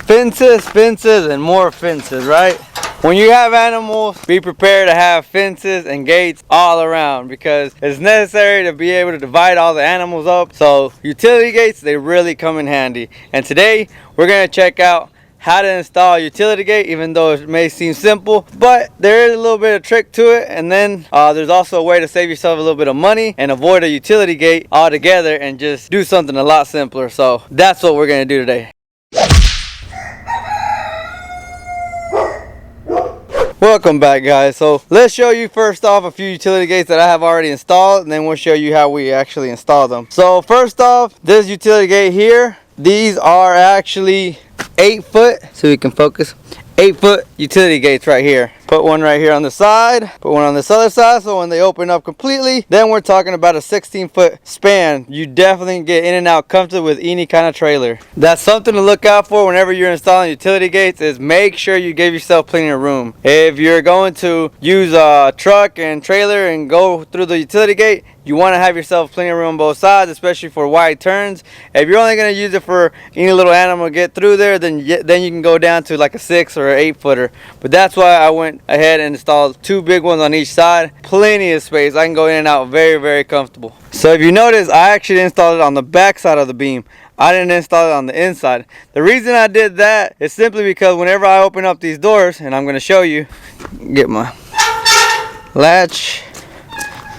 Fences, and more fences, right? When you have animals, be prepared to have fences and gates all around because it's necessary to be able to divide all the animals up. So utility gates, they really come in handy. And today we're gonna check out how to install a utility gate, even though it may seem simple, but there is a little bit of trick to it. And then there's also a way to save yourself a little bit of money and avoid a utility gate altogether and just do something a lot simpler. So that's what we're gonna do today. Welcome back, guys. So let's show you first off a few utility gates that I have already installed, and then we'll show you how we actually install them. So first off, this utility gate here, these are actually 8-foot, so we can focus, 8-foot utility gates right here. Put one right here on the side, put one on this other side, so when they open up completely, then we're talking about a 16-foot span. You definitely get in and out comfortably with any kind of trailer. That's something to look out for whenever you're installing utility gates, is make sure you give yourself plenty of room. If you're going to use a truck and trailer and go through the utility gate, you want to have yourself plenty of room on both sides, especially for wide turns. If you're only going to use it for any little animal to get through there, then you can go down to like a 6 or 8-footer. But that's why I went ahead and installed 2 big ones on each side. Plenty of space. I can go in and out very, very comfortable. So if you notice, I actually installed it on the back side of the beam. I didn't install it on the inside. The reason I did that is simply because whenever I open up these doors, and I'm going to show you, get my latch.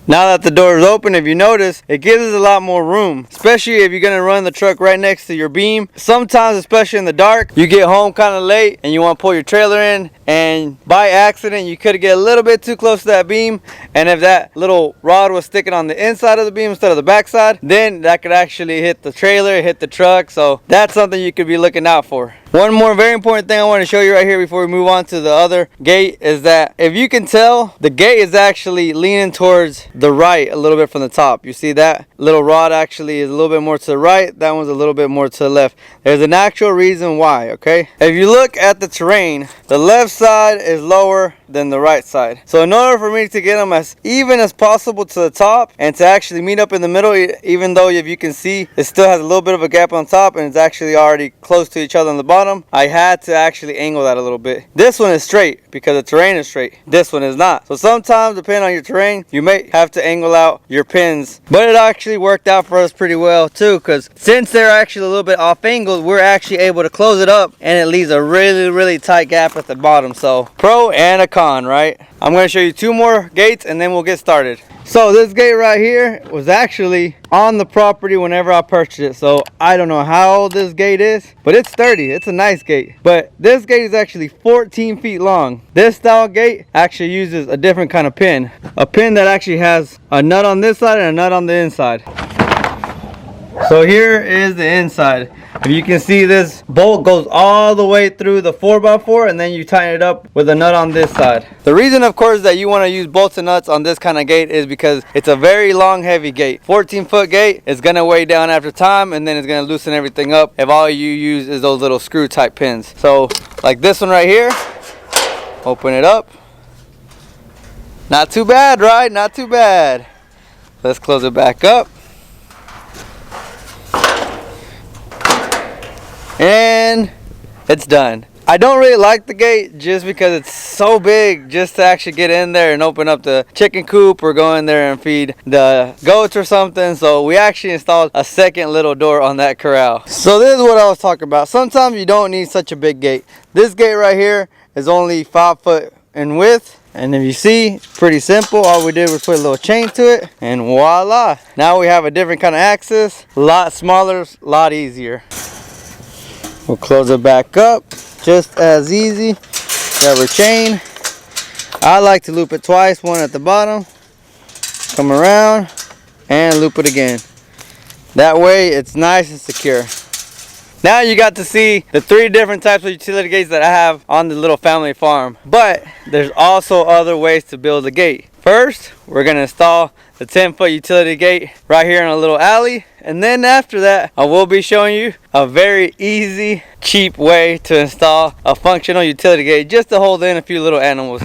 Now that the door is open, if you notice, it gives us a lot more room, especially if you're going to run the truck right next to your beam. Sometimes, especially in the dark, you get home kind of late and you want to pull your trailer in, and by accident you could get a little bit too close to that beam, and if that little rod was sticking on the inside of the beam instead of the back side, then that could actually hit the trailer, hit the truck. So that's something you could be looking out for. One more very important thing I want to show you right here before we move on to the other gate is that if you can tell, the gate is actually leaning towards the right a little bit from the top. You see that little rod actually is a little bit more to the right, that one's a little bit more to the left. There's an actual reason why, okay? If you look at the terrain, the left side is lower than the right side. So in order for me to get them as even as possible to the top and to actually meet up in the middle, even though if you can see it still has a little bit of a gap on top and it's actually already close to each other on the bottom, I had to actually angle that a little bit. This one is straight because the terrain is straight. This one is not. So sometimes, depending on your terrain, you may have to angle out your pins. But it actually worked out for us pretty well too, because since they're actually a little bit off angled, we're actually able to close it up and it leaves a really, really tight gap at the bottom. So pro and a con, right? I'm going to show you 2 more gates and then we'll get started. So this gate right here was actually on the property whenever I purchased it. So I don't know how old this gate is, but it's sturdy. It's a nice gate. But this gate is actually 14 feet long. This style gate actually uses a different kind of pin. A pin that actually has a nut on this side and a nut on the inside. So here is the inside. If you can see, this bolt goes all the way through the 4x4 and then you tighten it up with a nut on this side. The reason, of course, that you want to use bolts and nuts on this kind of gate is because it's a very long, heavy gate. 14-foot gate is going to weigh down after time, and then it's going to loosen everything up if all you use is those little screw type pins. So like this one right here, open it up. Not too bad, right? Not too bad. Let's close it back up. And it's done. I don't really like the gate just because it's so big just to actually get in there and open up the chicken coop or go in there and feed the goats or something. So we actually installed a second little door on that corral. So this is what I was talking about. Sometimes you don't need such a big gate. This gate right here is only 5 foot in width. And if you see, pretty simple. All we did was put a little chain to it and voila. Now we have a different kind of access. A lot smaller, a lot easier. We'll close it back up, just as easy. Grab our chain. I like to loop it twice, one at the bottom, come around, and loop it again. That way it's nice and secure. Now you got to see the 3 different types of utility gates that I have on the little family farm. But there's also other ways to build a gate. First, we're going to install the 10-foot utility gate right here in a little alley. And then after that, I will be showing you a very easy, cheap way to install a functional utility gate just to hold in a few little animals.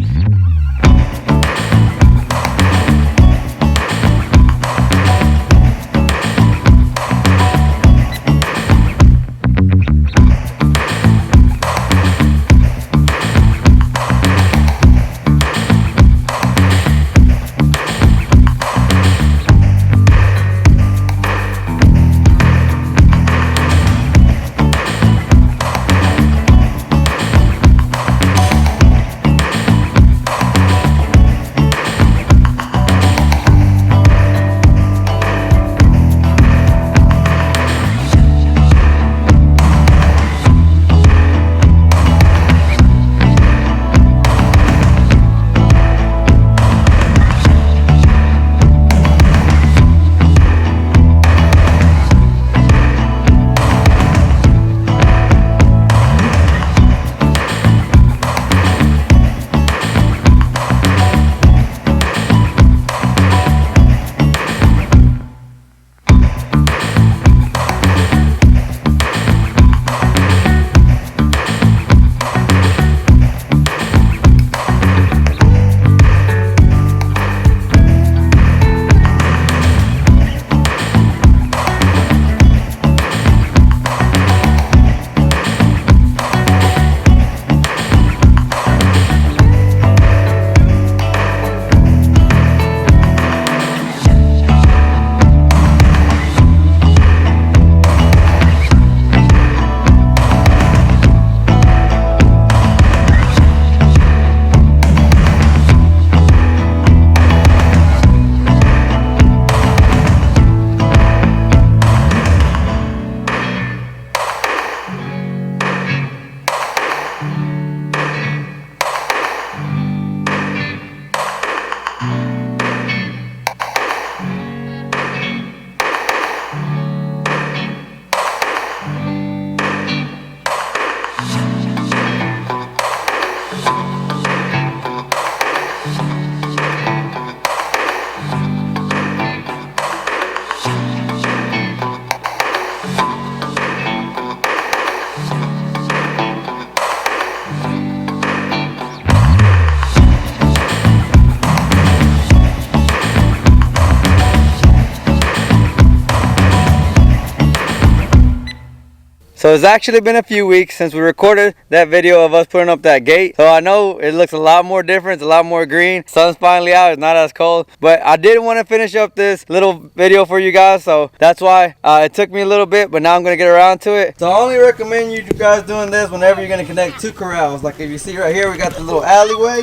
So it's actually been a few weeks since we recorded that video of us putting up that gate. So I know it looks a lot more different, it's a lot more green. Sun's finally out, it's not as cold. But I did want to finish up this little video for you guys, so that's why it took me a little bit, but now I'm going to get around to it. So I only recommend you guys doing this whenever you're going to connect two corrals. Like if you see right here, we got the little alleyway.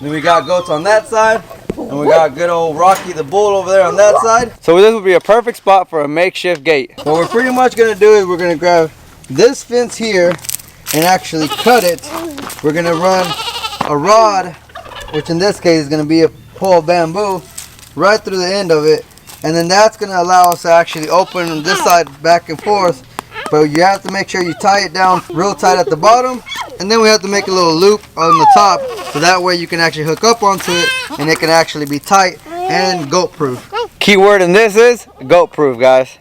Then we got goats on that side. And we got good old Rocky the bull over there on that side. So this would be a perfect spot for a makeshift gate. What we're pretty much going to do is we're going to grab this fence here and actually cut it. We're going to run a rod, which in this case is going to be a pole of bamboo, right through the end of it. And then that's going to allow us to actually open this side back and forth. But you have to make sure you tie it down real tight at the bottom. And then we have to make a little loop on the top, so that way you can actually hook up onto it and it can actually be tight and goat proof. Key word in this is goat proof, guys.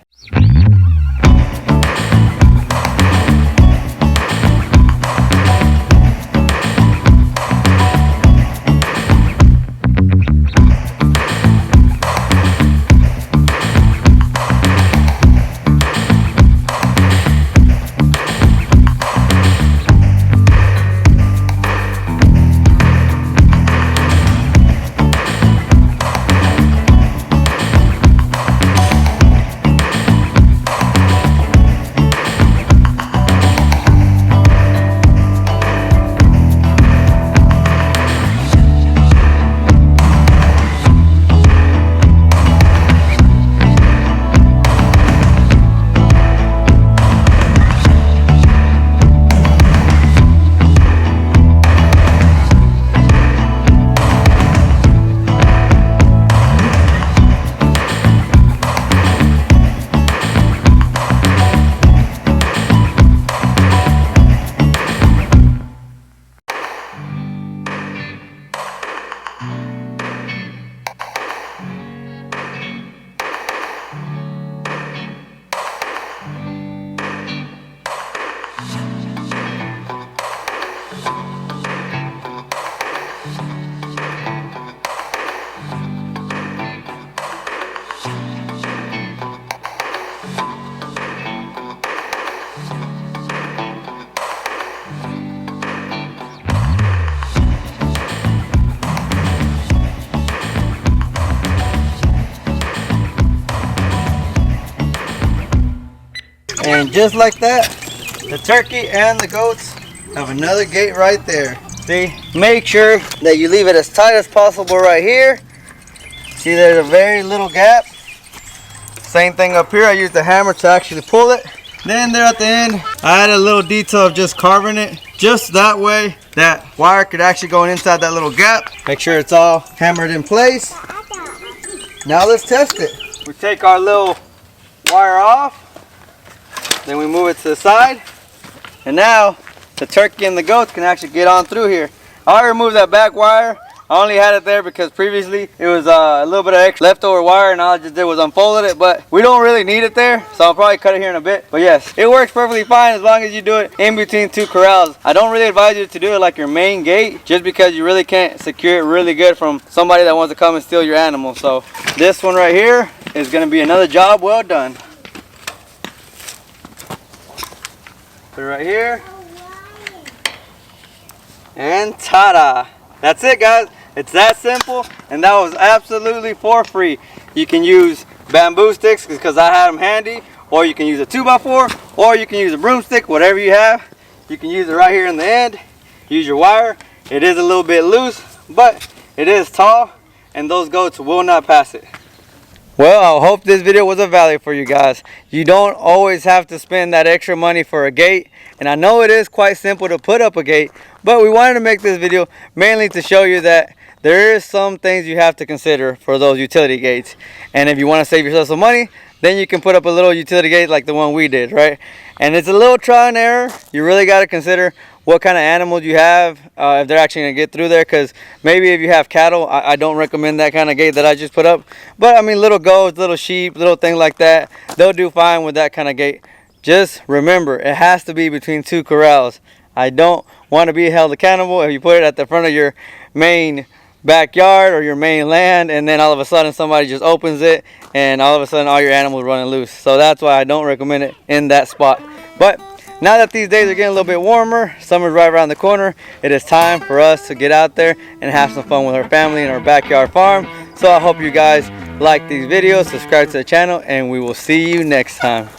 And just like that, the turkey and the goats have another gate right there. See, make sure that you leave it as tight as possible right here. See, there's a very little gap. Same thing up here. I used the hammer to actually pull it. Then there at the end, I had a little detail of just carving it, just that way that wire could actually go inside that little gap. Make sure it's all hammered in place. Now let's test it. We take our little wire off. Then we move it to the side, and now the turkey and the goats can actually get on through here. I removed that back wire. I only had it there because previously it was a little bit of extra leftover wire, and all I just did was unfolded it, but we don't really need it there, so I'll probably cut it here in a bit. But yes, it works perfectly fine as long as you do it in between two corrals. I don't really advise you to do it like your main gate, just because you really can't secure it really good from somebody that wants to come and steal your animal. So this one right here is going to be another job well done. Put it right here, and ta-da! That's it, guys. It's that simple, and that was absolutely for free. You can use bamboo sticks because I had them handy, or you can use a 2x4, or you can use a broomstick, whatever you have. You can use it right here in the end. Use your wire. It is a little bit loose, but it is tall, and those goats will not pass it. Well, I hope this video was of value for you guys. You don't always have to spend that extra money for a gate. And I know it is quite simple to put up a gate, but we wanted to make this video mainly to show you that there is some things you have to consider for those utility gates. And if you want to save yourself some money, then you can put up a little utility gate like the one we did, right? And it's a little trial and error. You really got to consider what kind of animals you have, if they're actually going to get through there, because maybe if you have cattle, I don't recommend that kind of gate that I just put up. But I mean, little goats, little sheep, little things like that, they'll do fine with that kind of gate. Just remember, it has to be between two corrals. I don't want to be held accountable if you put it at the front of your main backyard or your main land, and then all of a sudden somebody just opens it and all of a sudden all your animals running loose. So that's why I don't recommend it in that spot. But now that these days are getting a little bit warmer, summer's right around the corner, it is time for us to get out there and have some fun with our family in our backyard farm. So I hope you guys like these videos, subscribe to the channel, and we will see you next time.